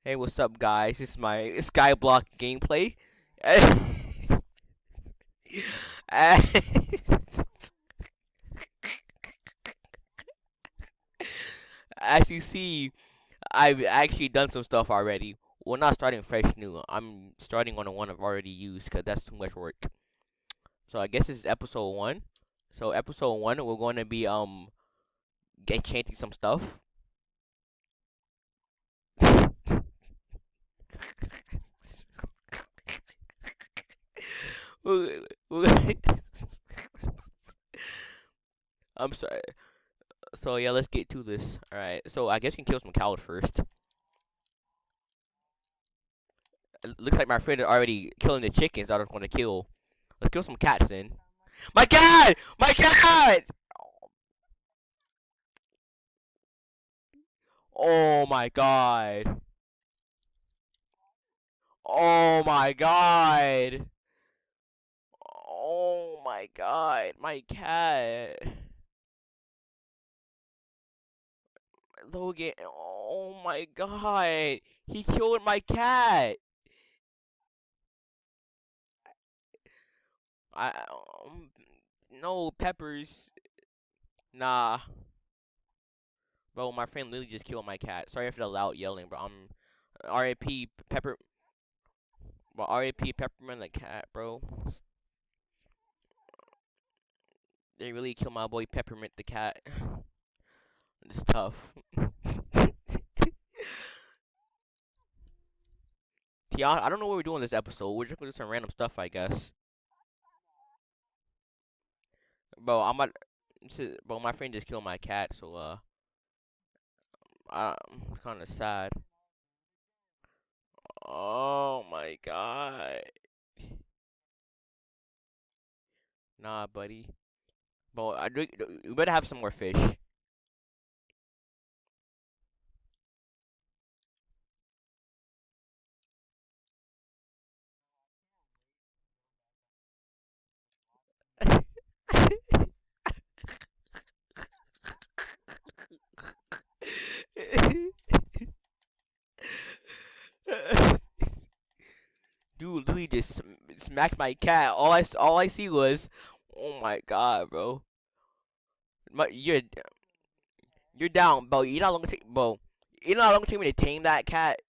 Hey, what's up, guys? This is my Skyblock gameplay. As you see, I've actually done some stuff already. We're not starting fresh new. I'm starting on the one I've already used because that's too much work. So I guess this is episode one. So episode one, we're going to be enchanting some stuff. We- we- I'm sorry. So yeah, let's get to this. All right. So I guess we can kill some cows first. It looks like my friend is already killing the chickens I was going to kill. Let's kill some cats then. My cat! My cat! Oh my god. Oh my god. Oh my god. My cat. Logan. Oh my god. He killed my cat. I um, no peppers. Nah. Bro, my friend literally just killed my cat. Sorry for the loud yelling, bro. I'm R.I.P. Pepper. Well, R.I.P. Peppermint the cat, bro. They really killed my boy Peppermint the cat. It's tough. Yeah, I don't know what we're doing this episode. We're just gonna do some random stuff, I guess. Bro, bro, my friend just killed my cat, so I'm kind of sad. Oh my god. Nah, buddy. Bro, we better have some more fish. Dude literally just smacked my cat. All I see was, oh my god, bro. You're down, bro. Bro. You know how long it took me to tame that cat?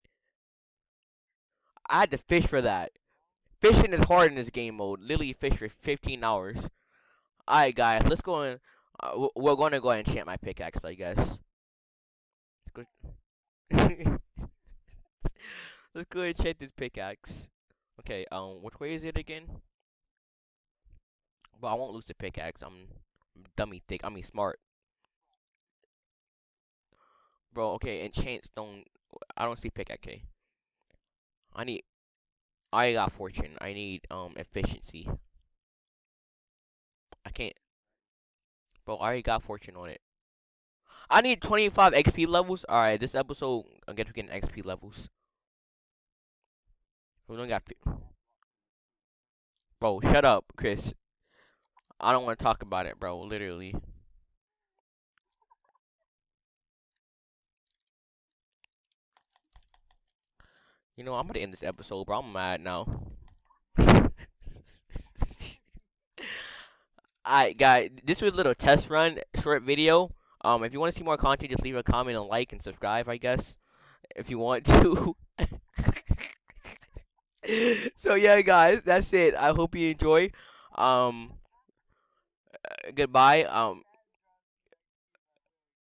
I had to fish for that. Fishing is hard in this game mode. Literally fish for 15 hours. Alright, guys, let's go and we're going to go and enchant my pickaxe, I guess. Let's go, let's go and enchant this pickaxe. Okay, which way is it again? But I won't lose the pickaxe. I'm dummy thick. I mean smart, bro. Okay, enchant stone. I don't see pickaxe. Okay. I need. I got fortune. I need efficiency. I can't. Bro, I already got fortune on it. I need 25 XP levels. All right, this episode I guess we're getting XP levels. We don't got. Bro, shut up, Chris. I don't want to talk about it, bro. Literally. You know, I'm gonna end this episode, bro. I'm mad now. Alright, guys. This was a little test run, short video. If you want to see more content, just leave a comment and like and subscribe, I guess, if you want to. So yeah, guys, that's it. I hope you enjoy. Um, goodbye.